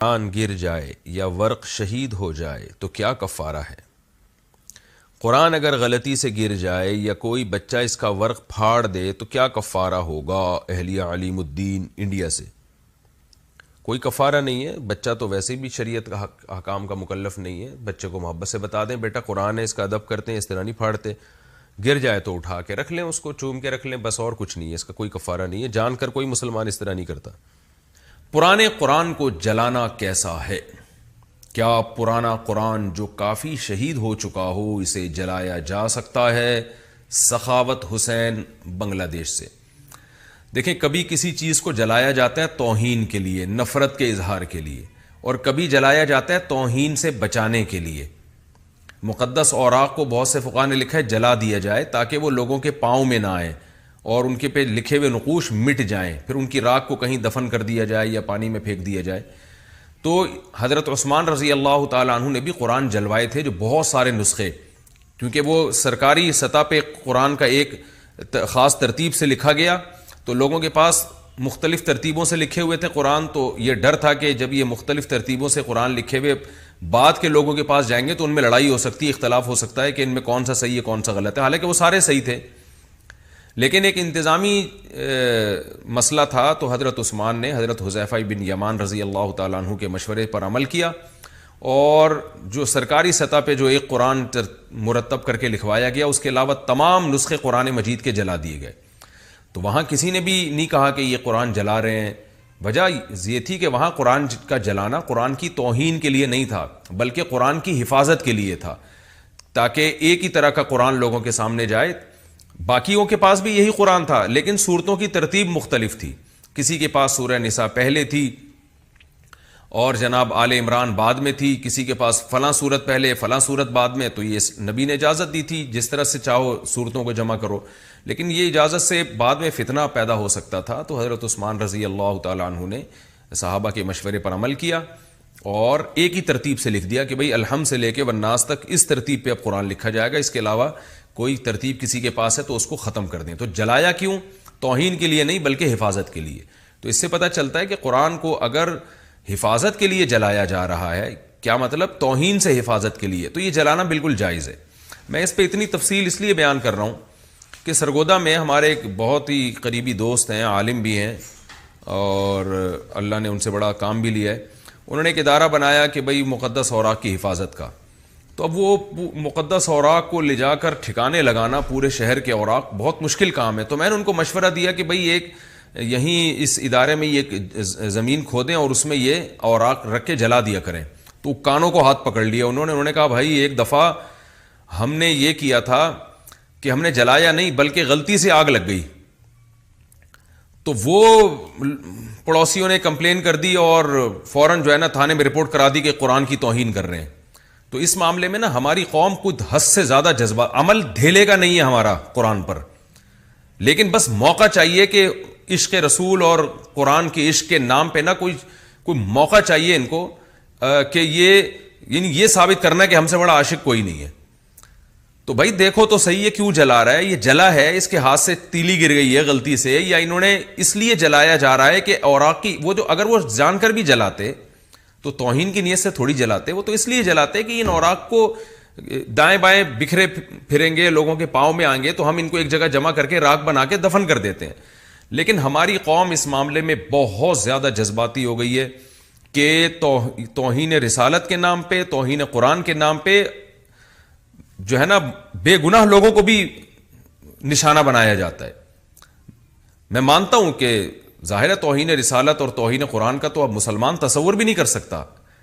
قرآن گر جائے یا ورق شہید ہو جائے تو کیا کفارہ ہے؟ قرآن اگر غلطی سے گر جائے یا کوئی بچہ اس کا ورق پھاڑ دے تو کیا کفارہ ہوگا؟ اہلیہ علیم الدین انڈیا سے۔ کوئی کفارہ نہیں ہے، بچہ تو ویسے بھی شریعت کا احکام کا مکلف نہیں ہے۔ بچے کو محبت سے بتا دیں بیٹا قرآن ہے، اس کا ادب کرتے ہیں، اس طرح نہیں پھاڑتے۔ گر جائے تو اٹھا کے رکھ لیں، اس کو چوم کے رکھ لیں، بس، اور کچھ نہیں ہے، اس کا کوئی کفارہ نہیں ہے۔ جان کر کوئی مسلمان اس طرح نہیں کرتا۔ پرانے قرآن کو جلانا کیسا ہے؟ کیا پرانا قرآن جو کافی شہید ہو چکا ہو اسے جلایا جا سکتا ہے؟ سخاوت حسین بنگلہ دیش سے۔ دیکھیں، کبھی کسی چیز کو جلایا جاتا ہے توہین کے لیے، نفرت کے اظہار کے لیے، اور کبھی جلایا جاتا ہے توہین سے بچانے کے لیے۔ مقدس اوراق کو بہت سے فقہاء نے لکھا ہے جلا دیا جائے تاکہ وہ لوگوں کے پاؤں میں نہ آئے اور ان کے پہ لکھے ہوئے نقوش مٹ جائیں، پھر ان کی راکھ کو کہیں دفن کر دیا جائے یا پانی میں پھینک دیا جائے۔ تو حضرت عثمان رضی اللہ تعالیٰ عنہ نے بھی قرآن جلوائے تھے، جو بہت سارے نسخے، کیونکہ وہ سرکاری سطح پہ قرآن کا ایک خاص ترتیب سے لکھا گیا، تو لوگوں کے پاس مختلف ترتیبوں سے لکھے ہوئے تھے قرآن، تو یہ ڈر تھا کہ جب یہ مختلف ترتیبوں سے قرآن لکھے ہوئے بعد کے لوگوں کے پاس جائیں گے تو ان میں لڑائی ہو سکتی ہے، اختلاف ہو سکتا ہے کہ ان میں کون سا صحیح ہے کون سا غلط ہے، حالانکہ وہ سارے صحیح تھے، لیکن ایک انتظامی مسئلہ تھا۔ تو حضرت عثمان نے حضرت حذیفہ بن یمان رضی اللہ تعالیٰ عنہ کے مشورے پر عمل کیا، اور جو سرکاری سطح پہ جو ایک قرآن مرتب کر کے لکھوایا گیا، اس کے علاوہ تمام نسخے قرآن مجید کے جلا دیے گئے۔ تو وہاں کسی نے بھی نہیں کہا کہ یہ قرآن جلا رہے ہیں، وجہ یہ تھی کہ وہاں قرآن کا جلانا قرآن کی توہین کے لیے نہیں تھا، بلکہ قرآن کی حفاظت کے لیے تھا، تاکہ ایک ہی طرح کا قرآن لوگوں کے سامنے جائے۔ باقیوں کے پاس بھی یہی قرآن تھا، لیکن صورتوں کی ترتیب مختلف تھی۔ کسی کے پاس سورہ نساء پہلے تھی اور جناب آل عمران بعد میں تھی، کسی کے پاس فلاں صورت پہلے فلاں صورت بعد میں، تو یہ نبی نے اجازت دی تھی جس طرح سے چاہو صورتوں کو جمع کرو، لیکن یہ اجازت سے بعد میں فتنہ پیدا ہو سکتا تھا۔ تو حضرت عثمان رضی اللہ تعالیٰ عنہ نے صحابہ کے مشورے پر عمل کیا اور ایک ہی ترتیب سے لکھ دیا کہ بھئی الحمد سے لے کے والناس تک اس ترتیب پہ اب قرآن لکھا جائے گا، اس کے علاوہ کوئی ترتیب کسی کے پاس ہے تو اس کو ختم کر دیں۔ تو جلایا کیوں؟ توہین کے لیے نہیں بلکہ حفاظت کے لیے۔ تو اس سے پتہ چلتا ہے کہ قرآن کو اگر حفاظت کے لیے جلایا جا رہا ہے، کیا مطلب؟ توہین سے حفاظت کے لیے، تو یہ جلانا بالکل جائز ہے۔ میں اس پہ اتنی تفصیل اس لیے بیان کر رہا ہوں کہ سرگودا میں ہمارے ایک بہت ہی قریبی دوست ہیں، عالم بھی ہیں، اور اللہ نے ان سے بڑا کام بھی لیا ہے۔ انہوں نے ایک ادارہ بنایا کہ بھئی مقدس اوراق کی حفاظت کا۔ تو اب وہ مقدس اوراق کو لے جا کر ٹھکانے لگانا پورے شہر کے اوراق بہت مشکل کام ہے۔ تو میں نے ان کو مشورہ دیا کہ بھئی ایک یہیں اس ادارے میں ایک زمین کھودیں اور اس میں یہ اوراق رکھ کے جلا دیا کریں۔ تو کانوں کو ہاتھ پکڑ لیا انہوں نے کہا بھائی ایک دفعہ ہم نے یہ کیا تھا کہ ہم نے جلایا نہیں بلکہ غلطی سے آگ لگ گئی، تو وہ پڑوسیوں نے کمپلین کر دی اور فوراً جو ہے نا تھانے میں رپورٹ کرا دی کہ قرآن کی توہین کر رہے ہیں۔ تو اس معاملے میں نا ہماری قوم کو حد سے زیادہ جذبہ، عمل دھیلے کا نہیں ہے ہمارا قرآن پر، لیکن بس موقع چاہیے کہ عشق رسول اور قرآن کے عشق کے نام پہ نا کوئی موقع چاہیے ان کو کہ یہ ثابت کرنا ہے کہ ہم سے بڑا عاشق کوئی نہیں ہے۔ تو بھائی دیکھو تو صحیح ہے کیوں جلا رہا ہے، یہ جلا ہے اس کے ہاتھ سے تیلی گر گئی ہے غلطی سے، یا انہوں نے اس لیے جلایا جا رہا ہے کہ اوراق کی وہ جو اگر وہ جان کر بھی جلاتے تو توہین کی نیت سے تھوڑی جلاتے، وہ تو اس لیے جلاتے کہ ان اوراق کو دائیں بائیں بکھرے پھریں گے، لوگوں کے پاؤں میں آئیں گے تو ہم ان کو ایک جگہ جمع کر کے راکھ بنا کے دفن کر دیتے ہیں۔ لیکن ہماری قوم اس معاملے میں بہت زیادہ جذباتی ہو گئی ہے کہ توہین رسالت کے نام پہ، توہین قرآن کے نام پہ جو ہے نا بے گناہ لوگوں کو بھی نشانہ بنایا جاتا ہے۔ میں مانتا ہوں کہ ظاہر ہے توہین رسالت اور توہین قرآن کا تو اب مسلمان تصور بھی نہیں کر سکتا،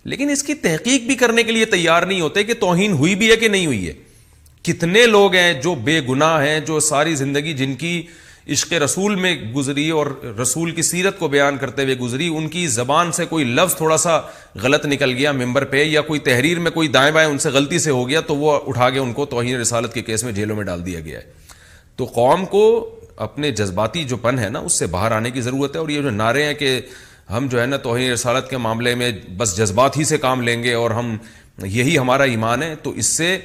لیکن اس کی تحقیق بھی کرنے کے لیے تیار نہیں ہوتے کہ توہین ہوئی بھی ہے کہ نہیں ہوئی ہے۔ کتنے لوگ ہیں جو بے گناہ ہیں، جو ساری زندگی جن کی عشق رسول میں گزری اور رسول کی سیرت کو بیان کرتے ہوئے گزری، ان کی زبان سے کوئی لفظ تھوڑا سا غلط نکل گیا ممبر پہ، یا کوئی تحریر میں کوئی دائیں بائیں ان سے غلطی سے ہو گیا تو وہ اٹھا کے ان کو توہین رسالت کے کیس میں جیلوں میں ڈال دیا گیا ہے۔ تو قوم کو اپنے جذباتی جو پن ہے نا اس سے باہر آنے کی ضرورت ہے، اور یہ جو نعرے ہیں کہ ہم جو ہے نا توہین رسالت کے معاملے میں بس جذبات ہی سے کام لیں گے اور ہم یہی ہمارا ایمان ہے، تو اس سے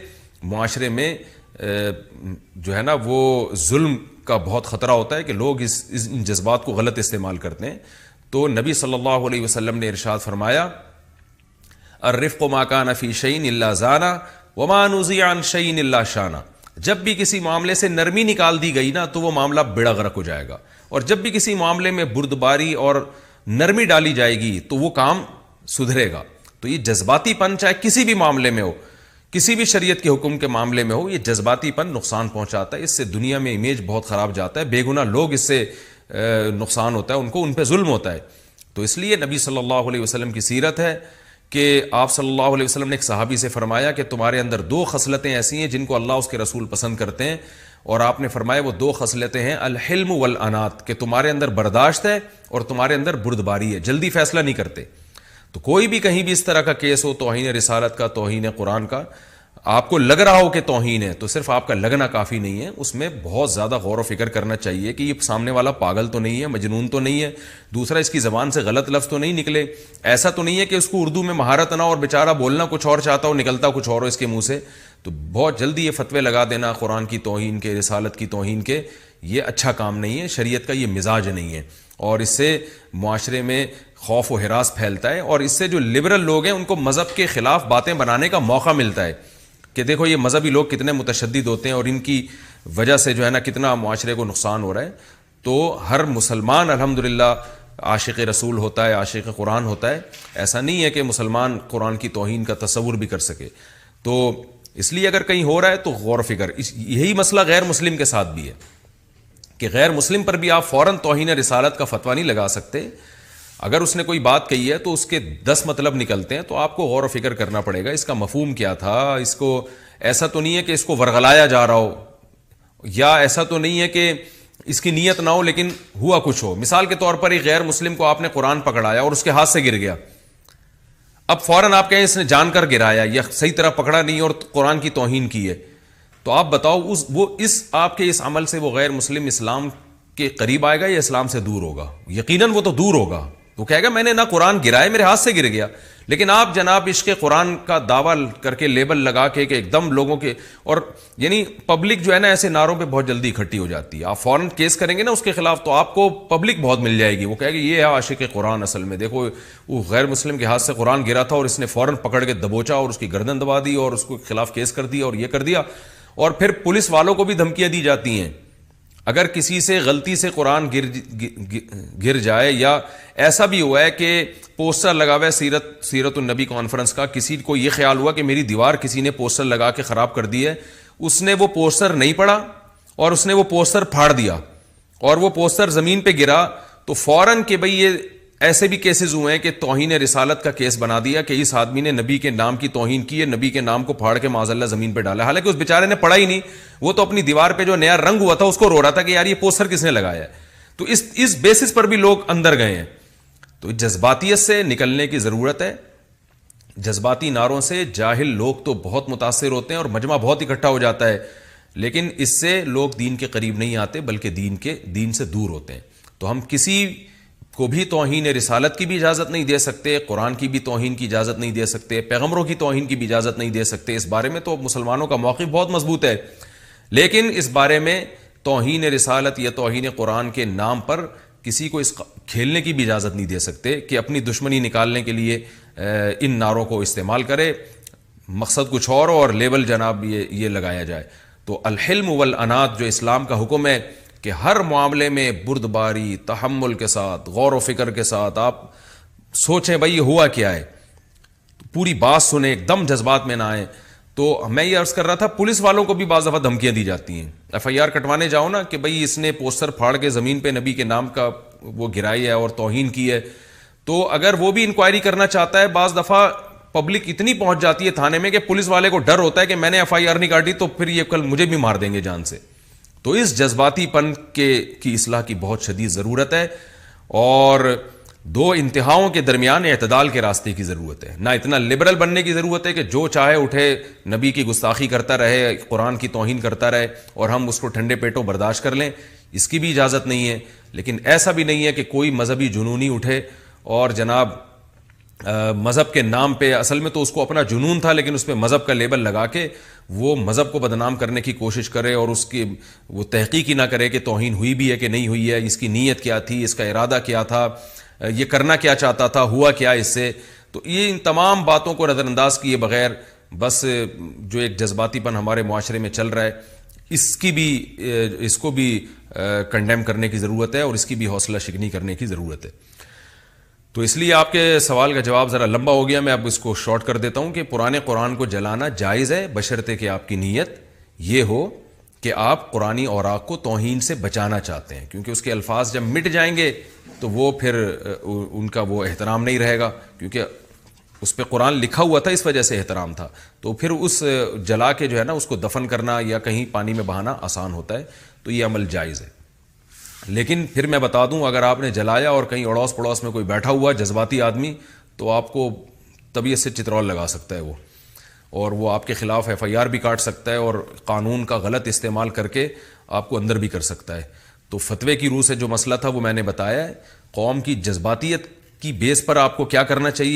معاشرے میں جو ہے نا وہ ظلم کا بہت خطرہ ہوتا ہے کہ لوگ ان جذبات کو غلط استعمال کرتے ہیں۔ تو نبی صلی اللہ علیہ وسلم نے ارشاد فرمایا الرفق ما کان فی شیء الا زانا وما نزع عن شیء الا شانا. جب بھی کسی معاملے سے نرمی نکال دی گئی نا تو وہ معاملہ بڑا غرق ہو جائے گا, اور جب بھی کسی معاملے میں بردباری اور نرمی ڈالی جائے گی تو وہ کام سدھرے گا. تو یہ جذباتی پن چاہے کسی بھی معاملے میں ہو, کسی بھی شریعت کے حکم کے معاملے میں ہو, یہ جذباتی پن نقصان پہنچاتا ہے. اس سے دنیا میں امیج بہت خراب جاتا ہے, بے گناہ لوگ اس سے نقصان ہوتا ہے, ان پہ ظلم ہوتا ہے. تو اس لیے نبی صلی اللہ علیہ وسلم کی سیرت ہے کہ آپ صلی اللہ علیہ وسلم نے ایک صحابی سے فرمایا کہ تمہارے اندر 2 خصلتیں ایسی ہیں جن کو اللہ اس کے رسول پسند کرتے ہیں, اور آپ نے فرمایا وہ 2 خصلتیں ہیں الحلم والانات, کہ تمہارے اندر برداشت ہے اور تمہارے اندر بردباری ہے, جلدی فیصلہ نہیں کرتے. تو کوئی بھی کہیں بھی اس طرح کا کیس ہو, توہین رسالت کا, توہین قرآن کا, آپ کو لگ رہا ہو کہ توہین ہے, تو صرف آپ کا لگنا کافی نہیں ہے, اس میں بہت زیادہ غور و فکر کرنا چاہیے کہ یہ سامنے والا پاگل تو نہیں ہے, مجنون تو نہیں ہے, دوسرا اس کی زبان سے غلط لفظ تو نہیں نکلے, ایسا تو نہیں ہے کہ اس کو اردو میں مہارت نہ ہو اور بیچارہ بولنا کچھ اور چاہتا ہو, نکلتا کچھ اور ہو اس کے منہ سے. تو بہت جلدی یہ فتوے لگا دینا قرآن کی توہین کے, رسالت کی توہین کے, یہ اچھا کام نہیں ہے, شریعت کا یہ مزاج نہیں ہے, اور اس سے معاشرے میں خوف و ہراس پھیلتا ہے, اور اس سے جو لبرل لوگ ہیں ان کو مذہب کے خلاف باتیں بنانے کا موقع ملتا ہے کہ دیکھو یہ مذہبی لوگ کتنے متشدد ہوتے ہیں اور ان کی وجہ سے جو ہے نا کتنا معاشرے کو نقصان ہو رہا ہے. تو ہر مسلمان الحمدللہ عاشق رسول ہوتا ہے, عاشق قرآن ہوتا ہے, ایسا نہیں ہے کہ مسلمان قرآن کی توہین کا تصور بھی کر سکے. تو اس لیے اگر کہیں ہو رہا ہے تو غور و فکر. یہی مسئلہ غیر مسلم کے ساتھ بھی ہے کہ غیر مسلم پر بھی آپ فوراً توہین رسالت کا فتویٰ نہیں لگا سکتے. اگر اس نے کوئی بات کہی ہے تو اس کے 10 مطلب نکلتے ہیں, تو آپ کو غور و فکر کرنا پڑے گا اس کا مفہوم کیا تھا. اس کو ایسا تو نہیں ہے کہ اس کو ورغلایا جا رہا ہو, یا ایسا تو نہیں ہے کہ اس کی نیت نہ ہو لیکن ہوا کچھ ہو. مثال کے طور پر ایک غیر مسلم کو آپ نے قرآن پکڑایا اور اس کے ہاتھ سے گر گیا, اب فوراً آپ کہیں اس نے جان کر گرایا یا صحیح طرح پکڑا نہیں اور قرآن کی توہین کی ہے, تو آپ بتاؤ آپ کے اس عمل سے وہ غیر مسلم اسلام کے قریب آئے گا یا اسلام سے دور ہوگا؟ یقیناً وہ تو دور ہوگا. تو کہے گا میں نے نہ قرآن گرایا, میرے ہاتھ سے گر گیا. لیکن آپ جناب عشق قرآن کا دعویٰ کر کے لیبل لگا کے کہ ایک دم لوگوں کے, اور یعنی پبلک جو ہے نا ایسے نعروں پہ بہت جلدی اکٹھی ہو جاتی ہے. آپ فوراً کیس کریں گے نا اس کے خلاف تو آپ کو پبلک بہت مل جائے گی, وہ کہے گا یہ ہے عاشق قرآن. اصل میں دیکھو وہ غیر مسلم کے ہاتھ سے قرآن گرا تھا اور اس نے فوراً پکڑ کے دبوچا اور اس کی گردن دبا دی اور اس کو خلاف کیس کر دیا اور یہ کر دیا. اور پھر پولیس والوں کو بھی دھمکیاں دی جاتی ہیں اگر کسی سے غلطی سے قرآن گر جائے, یا ایسا بھی ہوا ہے کہ پوسٹر لگا ہوا ہے سیرت النبی کانفرنس کا, کسی کو یہ خیال ہوا کہ میری دیوار کسی نے پوسٹر لگا کے خراب کر دی ہے, اس نے وہ پوسٹر نہیں پڑھا اور اس نے وہ پوسٹر پھاڑ دیا اور وہ پوسٹر زمین پہ گرا, تو فوراً کہ بھئی یہ ایسے بھی کیسز ہوئے ہیں کہ توہین رسالت کا کیس بنا دیا کہ اس آدمی نے نبی کے نام کی توہین کی ہے, نبی کے نام کو پھاڑ کے معاذ اللہ زمین پہ ڈالا, حالانکہ اس بیچارے نے پڑھا ہی نہیں, وہ تو اپنی دیوار پہ جو نیا رنگ ہوا تھا اس کو رو رہا تھا کہ یار یہ پوسٹر کس نے لگایا ہے. تو اس بیسس پر بھی لوگ اندر گئے ہیں. تو جذباتیت سے نکلنے کی ضرورت ہے. جذباتی نعروں سے جاہل لوگ تو بہت متاثر ہوتے ہیں اور مجمع بہت اکٹھا ہو جاتا ہے, لیکن اس سے لوگ دین کے قریب نہیں آتے بلکہ دین سے دور ہوتے ہیں. تو ہم کسی کو بھی توہین رسالت کی بھی اجازت نہیں دے سکتے, قرآن کی بھی توہین کی اجازت نہیں دے سکتے, پیغمبروں کی توہین کی بھی اجازت نہیں دے سکتے. اس بارے میں تو مسلمانوں کا موقف بہت مضبوط ہے, لیکن اس بارے میں توہین رسالت یا توہین قرآن کے نام پر کسی کو اس کھیلنے کی بھی اجازت نہیں دے سکتے کہ اپنی دشمنی نکالنے کے لیے ان نعروں کو استعمال کرے, مقصد کچھ اور اور لیبل جناب یہ لگایا جائے. تو الحلم والانات جو اسلام کا حکم ہے کہ ہر معاملے میں بردباری, تحمل کے ساتھ, غور و فکر کے ساتھ آپ سوچیں بھائی یہ ہوا کیا ہے, پوری بات سنیں, ایک دم جذبات میں نہ آئیں. تو میں یہ عرض کر رہا تھا پولیس والوں کو بھی بعض دفعہ دھمکیاں دی جاتی ہیں, FIR کٹوانے جاؤ نا کہ بھائی اس نے پوسٹر پھاڑ کے زمین پہ نبی کے نام کا وہ گرائی ہے اور توہین کی ہے, تو اگر وہ بھی انکوائری کرنا چاہتا ہے بعض دفعہ پبلک اتنی پہنچ جاتی ہے تھانے میں کہ پولیس والے کو ڈر ہوتا ہے کہ میں نے FIR نہیں کاٹی تو پھر یہ کل مجھے بھی مار دیں گے جان سے. تو اس جذباتی پن کی اصلاح کی بہت شدید ضرورت ہے, اور 2 انتہاؤں کے درمیان اعتدال کے راستے کی ضرورت ہے. نہ اتنا لبرل بننے کی ضرورت ہے کہ جو چاہے اٹھے نبی کی گستاخی کرتا رہے, قرآن کی توہین کرتا رہے اور ہم اس کو ٹھنڈے پیٹوں برداشت کر لیں, اس کی بھی اجازت نہیں ہے. لیکن ایسا بھی نہیں ہے کہ کوئی مذہبی جنونی اٹھے اور جناب مذہب کے نام پہ, اصل میں تو اس کو اپنا جنون تھا لیکن اس پہ مذہب کا لیبل لگا کے وہ مذہب کو بدنام کرنے کی کوشش کرے اور اس کی وہ تحقیق ہی نہ کرے کہ توہین ہوئی بھی ہے کہ نہیں ہوئی ہے, اس کی نیت کیا تھی, اس کا ارادہ کیا تھا, یہ کرنا کیا چاہتا تھا, ہوا کیا اس سے. تو یہ ان تمام باتوں کو نظر انداز کیے بغیر بس جو ایک جذباتی پن ہمارے معاشرے میں چل رہا ہے اس کو بھی کنڈیم کرنے کی ضرورت ہے اور اس کی بھی حوصلہ شکنی کرنے کی ضرورت ہے. تو اس لیے آپ کے سوال کا جواب ذرا لمبا ہو گیا, میں اب اس کو شارٹ کر دیتا ہوں کہ پرانے قرآن کو جلانا جائز ہے بشرطے کہ آپ کی نیت یہ ہو کہ آپ قرآنی اوراق کو توہین سے بچانا چاہتے ہیں, کیونکہ اس کے الفاظ جب مٹ جائیں گے تو وہ پھر ان کا وہ احترام نہیں رہے گا, کیونکہ اس پہ قرآن لکھا ہوا تھا اس وجہ سے احترام تھا, تو پھر اس جلا کے جو ہے نا اس کو دفن کرنا یا کہیں پانی میں بہانا آسان ہوتا ہے, تو یہ عمل جائز ہے. لیکن پھر میں بتا دوں اگر آپ نے جلایا اور کہیں اڑوس پڑوس میں کوئی بیٹھا ہوا جذباتی آدمی تو آپ کو طبیعت سے چترول لگا سکتا ہے وہ, اور وہ آپ کے خلاف ایف آئی آر بھی کاٹ سکتا ہے اور قانون کا غلط استعمال کر کے آپ کو اندر بھی کر سکتا ہے. تو فتوے کی روح سے جو مسئلہ تھا وہ میں نے بتایا ہے. قوم کی جذباتیت کی بیس پر آپ کو کیا کرنا چاہیے